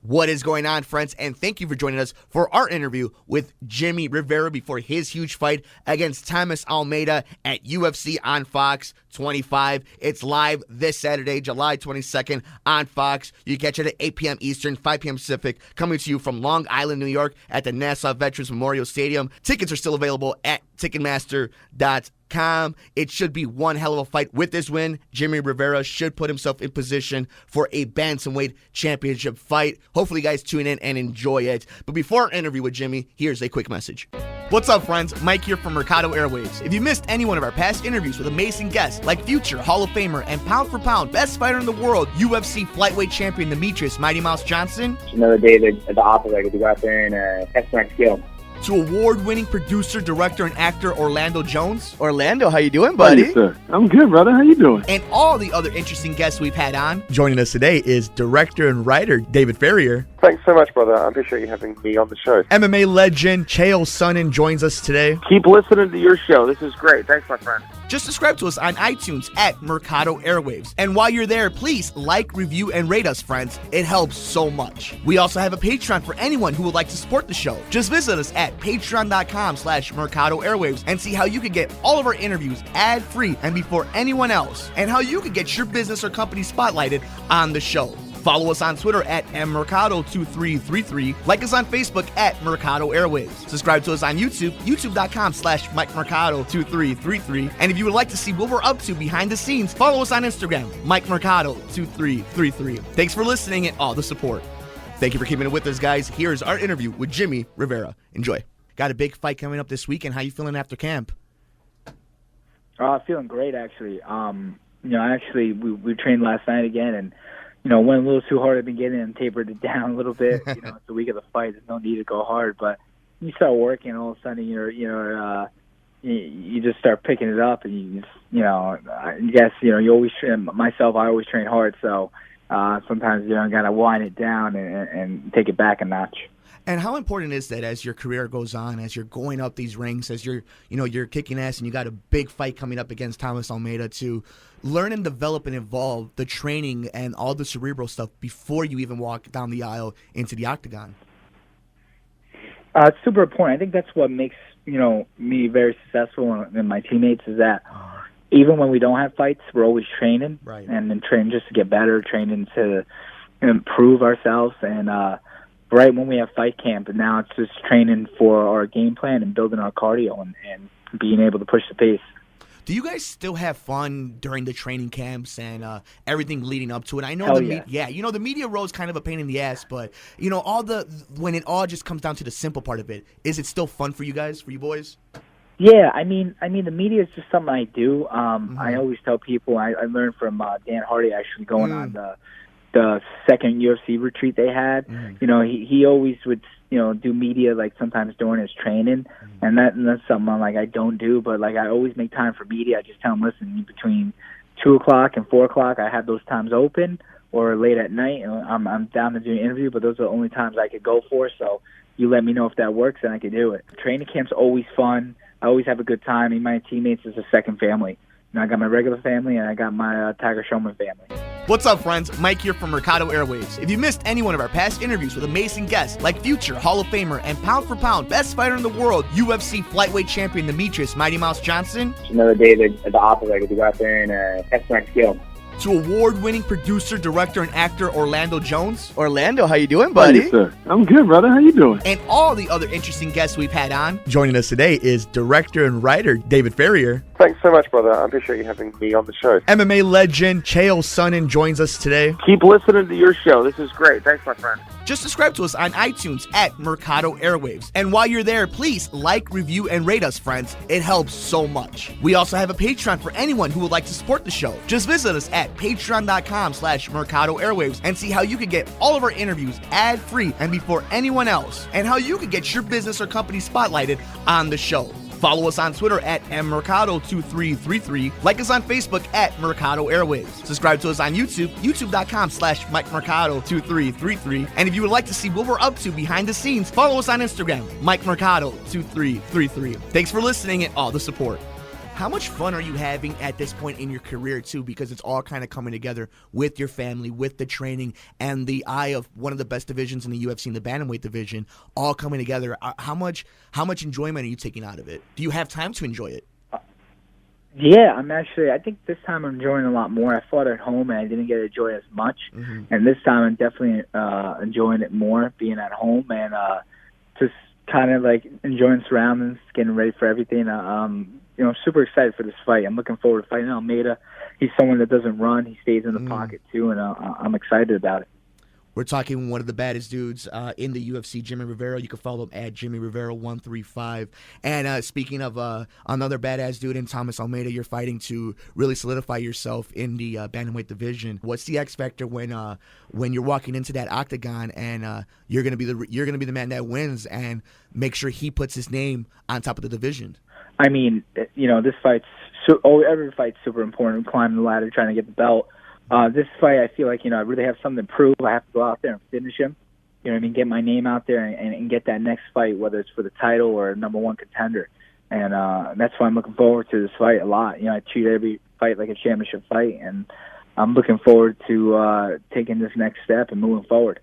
What is going on, friends? And thank you for joining us for our interview with Jimmie Rivera before his huge fight against Thomas Almeida at UFC on Fox 25. It's live this Saturday, July 22nd on Fox. You can catch it at 8 p.m. Eastern, 5 p.m. Pacific, coming to you from Long Island, New York at the Nassau Veterans Memorial Stadium. Tickets are still available at Ticketmaster.com. It should be one hell of a fight. With this win, Jimmie Rivera should put himself in position for a Bantamweight championship fight. Hopefully you guys tune in and enjoy it. But before our interview with Jimmie, here's a quick message. What's up, friends? Mike here from Mercado Airwaves. If you missed any one of our past interviews with amazing guests like future Hall of Famer and pound for pound best fighter in the world, UFC flyweight champion Demetrius Mighty Mouse Johnson, another day at the office, I get to go out there and test my skill. to award-winning producer, director, and actor Orlando Jones. Orlando, how you doing, buddy? Hey, sir. I'm good, brother. How you doing? And all the other interesting guests we've had on. Joining us today is director and writer David Ferrier. Thanks so much, brother. I appreciate you having me on the show. MMA legend Chael Sonnen joins us today. Keep listening to your show. This is great. Thanks, my friend. Just subscribe to us on iTunes at Mercado Airwaves. And while you're there, please like, review, and rate us, friends. It helps so much. We also have a Patreon for anyone who would like to support the show. Just visit us at patreon.com/Mercado Airwaves and see how you can get all of our interviews ad-free and before anyone else, and how you can get your business or company spotlighted on the show. Follow us on Twitter at mmercado2333. Like us on Facebook at Mercado Airwaves. Subscribe to us on YouTube, youtube.com/MikeMercado2333. And if you would like to see what we're up to behind the scenes, follow us on Instagram, MikeMercado2333. Thanks for listening and all the support. Thank you for keeping it with us, guys. Here's our interview with Jimmie Rivera. Enjoy. Got a big fight coming up this weekend. How you feeling after camp? Feeling great, actually. We trained last night again, and went a little too hard at the beginning and tapered it down a little bit. It's the week of the fight. There's no need to go hard, but you start working, all of a sudden you just start picking it up, and you always train. Myself, I always train hard, so sometimes gotta wind it down and take it back a notch. And how important is that as your career goes on, as you're going up these ranks, as you're kicking ass and you got a big fight coming up against Thomas Almeida, to learn and develop and evolve the training and all the cerebral stuff before you even walk down the aisle into the octagon? It's super important. I think that's what makes me very successful and my teammates is that even when we don't have fights, we're always training, right? And then training just to get better, training to improve ourselves, and right when we have fight camp, and now it's just training for our game plan and building our cardio and being able to push the pace. Do you guys still have fun during the training camps and everything leading up to it? I know Hell the yeah. The media role is kind of a pain in the ass, but when it all just comes down to the simple part of it, is it still fun for you guys, for you boys? Yeah, I mean, the media is just something I do. I always tell people. I learned from Dan Hardy actually going on the second UFC retreat they had. He always would do media like sometimes during his training, and that's something I don't do, but I always make time for media. I just tell him, listen, between 2:00 and 4:00 I have those times open, or late at night I'm down to do an interview, but those are the only times I could go for, so you let me know if that works and I could do it. Training camp's always fun. I always have a good time. I mean, my teammates is a second family. I got my regular family, and I got my Tiger Showman family. What's up, friends? Mike here from Mercado Airwaves. If you missed any one of our past interviews with amazing guests like future Hall of Famer and pound for pound best fighter in the world, UFC flyweight champion Demetrius Mighty Mouse Johnson, Another day at the office, I get to go out there and test my skill. to award-winning producer, director, and actor Orlando Jones. Orlando, how you doing, buddy? Hey, sir. I'm good, brother. How you doing? And all the other interesting guests we've had on. Joining us today is director and writer David Ferrier. Thanks so much, brother. I appreciate you having me on the show. MMA legend Chael Sonnen joins us today. Keep listening to your show. This is great. Thanks, my friend. Just subscribe to us on iTunes at Mercado Airwaves. And while you're there, please like, review, and rate us, friends. It helps so much. We also have a Patreon for anyone who would like to support the show. Just visit us at patreon.com/Mercado Airwaves and see how you can get all of our interviews ad-free and before anyone else, and how you can get your business or company spotlighted on the show. Follow us on Twitter at mmercado2333. Like us on Facebook at Mercado Airwaves. Subscribe to us on YouTube, youtube.com/MikeMercado2333. And if you would like to see what we're up to behind the scenes, follow us on Instagram, MikeMercado2333. Thanks for listening and all the support. How much fun are you having at this point in your career, too? Because it's all kind of coming together with your family, with the training, and the eye of one of the best divisions in the UFC, in the Bantamweight division, all coming together. How much enjoyment are you taking out of it? Do you have time to enjoy it? Yeah, I think this time I'm enjoying a lot more. I fought at home and I didn't get to enjoy as much. And this time I'm definitely enjoying it more, being at home and just kind of like enjoying surroundings, getting ready for everything. I'm super excited for this fight. I'm looking forward to fighting Almeida. He's someone that doesn't run. He stays in the pocket too, and I'm excited about it. We're talking one of the baddest dudes in the UFC, Jimmie Rivera. You can follow him at Jimmie Rivera 135. And speaking of another badass dude in Thomas Almeida, you're fighting to really solidify yourself in the bantamweight division. What's the X factor when you're walking into that octagon and you're gonna be the man that wins and make sure he puts his name on top of the division? I mean, this fight's every fight's super important. Climbing the ladder, trying to get the belt. This fight, I feel like, I really have something to prove. I have to go out there and finish him. Get my name out there and get that next fight, whether it's for the title or a number one contender. And that's why I'm looking forward to this fight a lot. I treat every fight like a championship fight, and I'm looking forward to taking this next step and moving forward.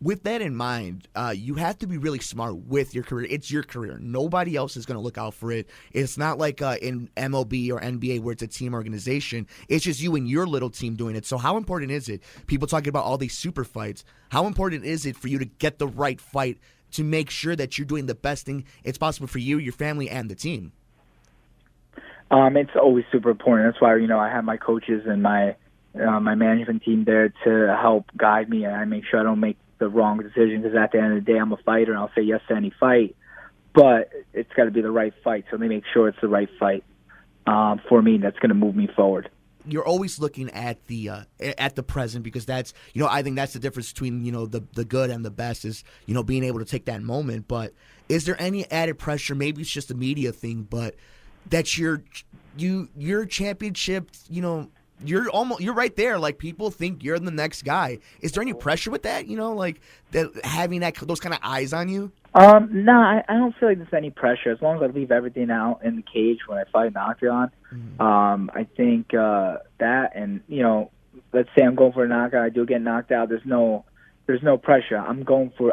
With that in mind, you have to be really smart with your career. It's your career. Nobody else is going to look out for it. It's not like in MLB or NBA where it's a team organization. It's just you and your little team doing it. So how important is it? People talking about all these super fights. How important is it for you to get the right fight to make sure that you're doing the best thing it's possible for you, your family, and the team? It's always super important. That's why, I have my coaches and my management team there to help guide me, and I make sure I don't make the wrong decision, because at the end of the day, I'm a fighter and I'll say yes to any fight, but it's got to be the right fight. So they make sure it's the right fight for me that's going to move me forward. You're always looking at the present, because that's, I think that's the difference between, the good and the best is, being able to take that moment. But is there any added pressure? Maybe it's just a media thing, but that your championship, you're right there. Like, people think you're the next guy. Is there any pressure with that? Like that, having those kind of eyes on you? No, I don't feel like there's any pressure. As long as I leave everything out in the cage when I fight an octagon, I think that, and let's say I'm going for a knockout, I do get knocked out. There's no pressure. I'm going for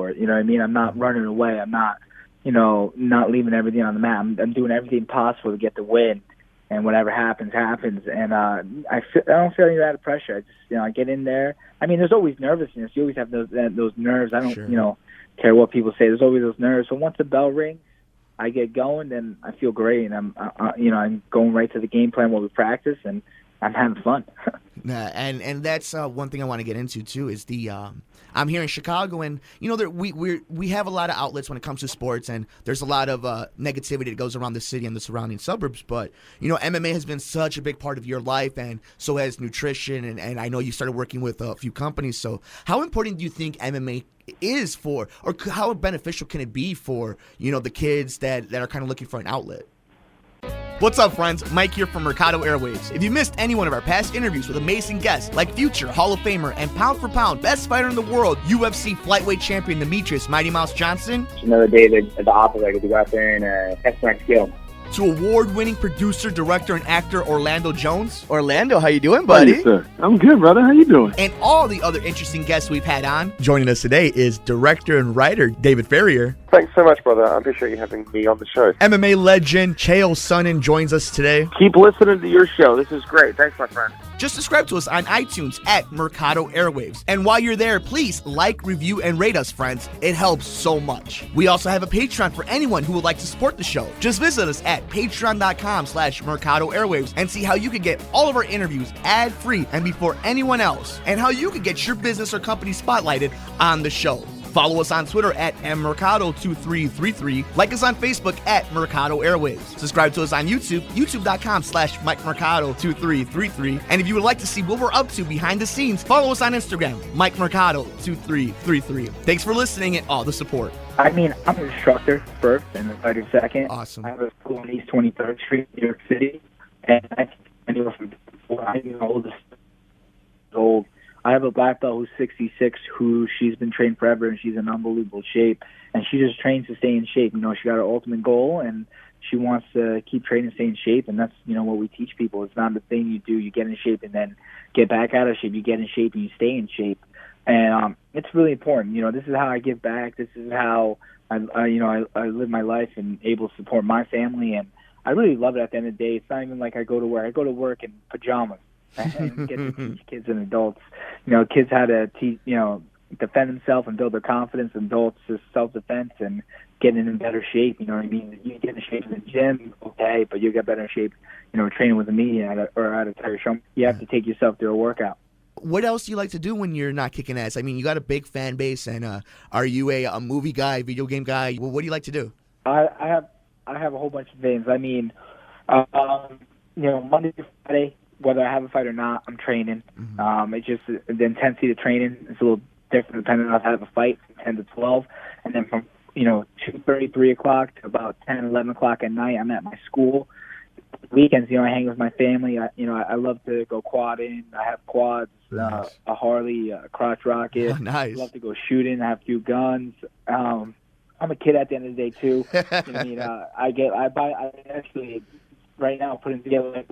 it. You know what I mean? I'm not running away. I'm not, not leaving everything on the mat. I'm doing everything possible to get the win. And whatever happens, happens. And I don't feel any added pressure. I just, I get in there. I mean, there's always nervousness. You always have those nerves. I don't, care what people say. There's always those nerves. So once the bell rings, I get going, then I feel great. And I'm going right to the game plan while we practice, and I'm having fun. And that's one thing I want to get into too is the I'm here in Chicago, and we have a lot of outlets when it comes to sports, and there's a lot of negativity that goes around the city and the surrounding suburbs. But MMA has been such a big part of your life, and so has nutrition, and I know you started working with a few companies. So how important do you think MMA is for, or how beneficial can it be for the kids that are kind of looking for an outlet? What's up, friends? Mike here from Mercado Airwaves. If you missed any one of our past interviews with amazing guests like future Hall of Famer and pound for pound best fighter in the world, UFC flyweight champion Demetrius Mighty Mouse Johnson, Another day the opposite. I get to go out there and test my skill. to award-winning producer, director, and actor Orlando Jones. Orlando, how you doing, buddy? Hey, sir. I'm good, brother. How you doing? And all the other interesting guests we've had on. Joining us today is director and writer David Ferrier. Thanks so much, brother. I appreciate you having me on the show. MMA legend Chael Sonnen joins us today. Keep listening to your show. This is great. Thanks, my friend. Just subscribe to us on iTunes at Mercado Airwaves. And while you're there, please like, review, and rate us, friends. It helps so much. We also have a Patreon for anyone who would like to support the show. Just visit us at patreon.com/Mercado Airwaves and see how you can get all of our interviews ad-free and before anyone else, and how you can get your business or company spotlighted on the show. Follow us on Twitter at mmercado2333. Like us on Facebook at Mercado Airwaves. Subscribe to us on YouTube, youtube.com/MikeMercado2333. And if you would like to see what we're up to behind the scenes, follow us on Instagram, MikeMercado2333. Thanks for listening and all the support. I mean, I'm an instructor first and a fighter second. Awesome. I have a school on East 23rd Street, New York City. And I anywhere from old. I have a black belt who's 66, who she's been trained forever, and she's in unbelievable shape. And she just trains to stay in shape. She got her ultimate goal, and she wants to keep training, stay in shape, and that's, what we teach people. It's not the thing you do, you get in shape and then get back out of shape. You get in shape and you stay in shape. And it's really important. This is how I give back. This is how I live my life and able to support my family. And I really love it at the end of the day. It's not even like I go to work. I go to work in pajamas and get to teach kids and adults, kids how to teach, defend themselves and build their confidence. Adults is self-defense and getting in better shape. You know what I mean? You get in shape in the gym, okay, but you get better in shape, training with the media or at a tire show. You have to take yourself through a workout. What else do you like to do when you're not kicking ass? I mean, you got a big fan base, and are you a movie guy, video game guy? What do you like to do? I have a whole bunch of things. I mean, Monday to Friday, whether I have a fight or not, I'm training. Mm-hmm. It's just the intensity of training is a little different depending on if I have a fight from 10 to 12, and then from 2:30, 3 o'clock to about 10, 11 o'clock at night, I'm at my school. Weekends, I hang with my family. I love to go quadding. I have quads, nice. A Harley, a crotch rocket. Oh, nice. I love to go shooting. I have a few guns. I'm a kid at the end of the day too. I actually right now putting together like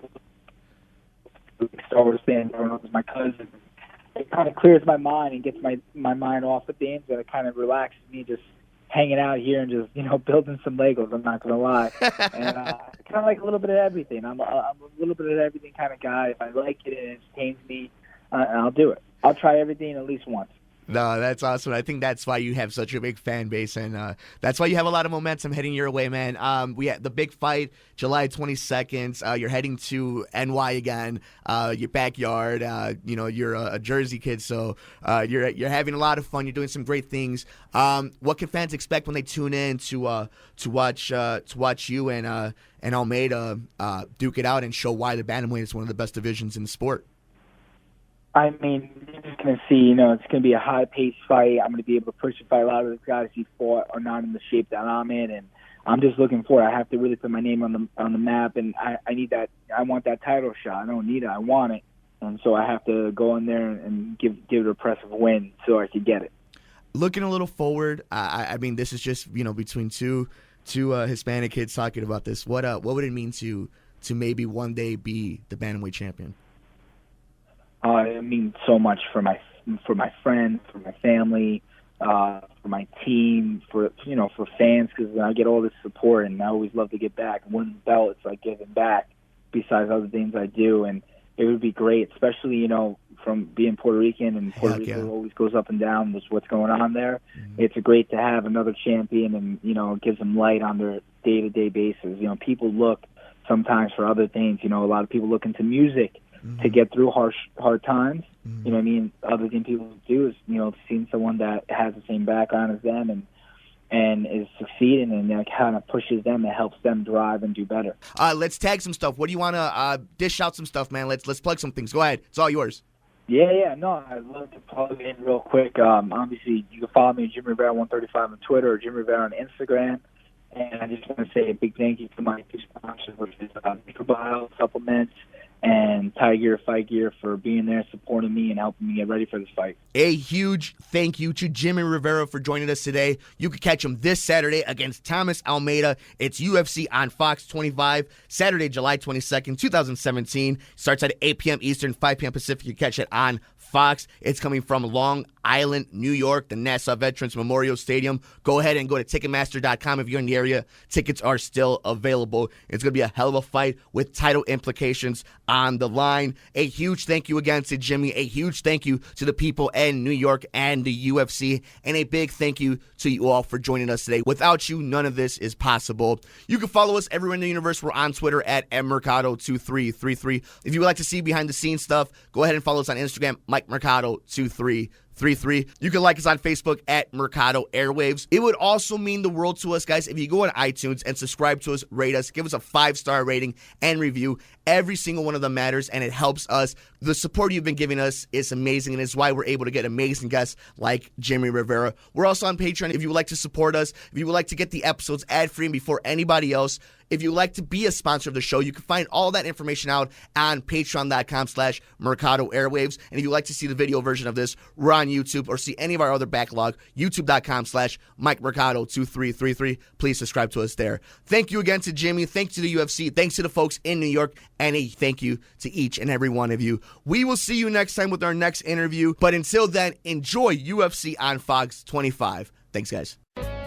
Star Wars fan growing up with my cousin. It kind of clears my mind and gets my mind off the things, and it kind of relaxes me just hanging out here and just building some Legos. I'm not gonna lie, and kind of like a little bit of everything. I'm a little bit of everything kind of guy. If I like it and it entertains me, I'll do it. I'll try everything at least once. No, that's awesome. I think that's why you have such a big fan base, and that's why you have a lot of momentum heading your way, man. We had the big fight, July 22nd. You're heading to NY again, your backyard. You're a Jersey kid, so you're having a lot of fun. You're doing some great things. What can fans expect when they tune in to watch you and Almeida duke it out and show why the bantamweight is one of the best divisions in the sport? I mean, you're just going to see, it's going to be a high-paced fight. I'm going to be able to push and fight. A lot of the guys he fought are not in the shape that I'm in, and I'm just looking for it. I have to really put my name on the map, and I need that. I want that title shot. I don't need it. I want it, and so I have to go in there and give it an impressive win so I could get it. Looking a little forward, I mean, this is just between two Hispanic kids talking about this. What would it mean to maybe one day be the bantamweight champion? It means so much for my friends, for my family, for my team, for fans, because I get all this support, and I always love to give back. Winning the belt, it's like giving back. Besides other things I do, and it would be great, especially from being Puerto Rican, and Puerto Rico always goes up and down with what's going on there. Mm-hmm. It's great to have another champion, and it gives them light on their day-to-day basis. People look sometimes for other things. A lot of people look into music to get through hard times. You know what I mean? Other thing people do is, seeing someone that has the same background as them and is succeeding, and that kind of pushes them and helps them drive and do better. Let's tag some stuff. What do you want to dish out some stuff, man? Let's plug some things. Go ahead. It's all yours. Yeah. No, I'd love to plug in real quick. Obviously, you can follow me at Jimmie Rivera 135 on Twitter or Jimmie Rivera on Instagram. And I just want to say a big thank you to my two sponsors, which is Microbiome Supplements and Tiger Fight Gear, for being there, supporting me, and helping me get ready for this fight. A huge thank you to Jimmie Rivera for joining us today. You can catch him this Saturday against Thomas Almeida. It's UFC on Fox 25, Saturday, July 22nd, 2017. Starts at 8 p.m. Eastern, 5 p.m. Pacific. You catch it on Fox. It's coming from Long Island, New York, the Nassau Veterans Memorial Stadium. Go ahead and go to Ticketmaster.com if you're in the area. Tickets are still available. It's going to be a hell of a fight with title implications on the line. A huge thank you again to Jimmie. A huge thank you to the people in New York and the UFC. And a big thank you to you all for joining us today. Without you, none of this is possible. You can follow us everywhere in the universe. We're on Twitter at Mercado2333. If you would like to see behind the scenes stuff, go ahead and follow us on Instagram, Mike Mercado2333. You can like us on Facebook at Mercado Airwaves. It would also mean the world to us, guys, if you go on iTunes and subscribe to us, rate us, give us a 5-star rating and review. Every single one of them matters, and it helps us. The support you've been giving us is amazing, and it's why we're able to get amazing guests like Jimmie Rivera. We're also on Patreon. If you would like to support us, if you would like to get the episodes ad-free and before anybody else, if you'd like to be a sponsor of the show, you can find all that information out on patreon.com/Mercado Airwaves. And if you'd like to see the video version of this, we're on YouTube, or see any of our other backlog, youtube.com/Mike Mercado 2333. Please subscribe to us there. Thank you again to Jimmy. Thanks to the UFC. Thanks to the folks in New York. And a thank you to each and every one of you. We will see you next time with our next interview. But until then, enjoy UFC on Fox 25. Thanks, guys.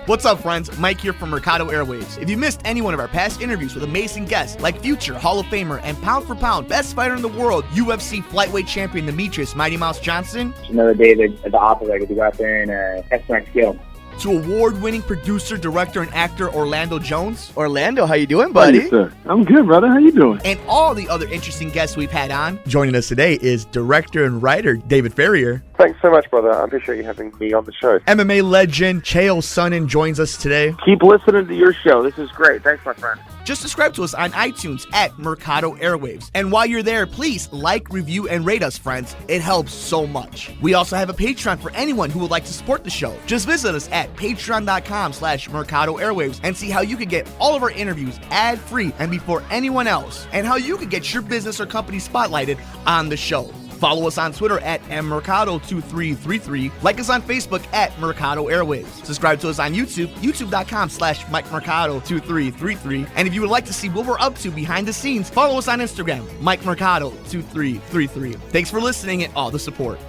What's up, friends? Mike here from Mercado Airwaves. If you missed any one of our past interviews with amazing guests like future Hall of Famer and pound for pound best fighter in the world, UFC flyweight champion Demetrius Mighty Mouse Johnson, Another David at the operator to go out there and test my skill. to award-winning producer, director, and actor Orlando Jones. Orlando, how you doing, buddy? Hey, sir. I'm good, brother. How you doing? And all the other interesting guests we've had on. Joining us today is director and writer David Ferrier. Thanks so much, brother. I appreciate you having me on the show. MMA legend Chael Sonnen joins us today. Keep listening to your show. This is great. Thanks, my friend. Just subscribe to us on iTunes at Mercado Airwaves. And while you're there, please like, review, and rate us, friends. It helps so much. We also have a Patreon for anyone who would like to support the show. Just visit us at patreon.com/Mercado Airwaves and see how you can get all of our interviews ad-free and before anyone else, and how you can get your business or company spotlighted on the show. Follow us on Twitter at mmercado2333. Like us on Facebook at Mercado Airwaves. Subscribe to us on YouTube, youtube.com/Mike Mercado2333. And if you would like to see what we're up to behind the scenes, follow us on Instagram, Mike Mercado2333. Thanks for listening and all the support.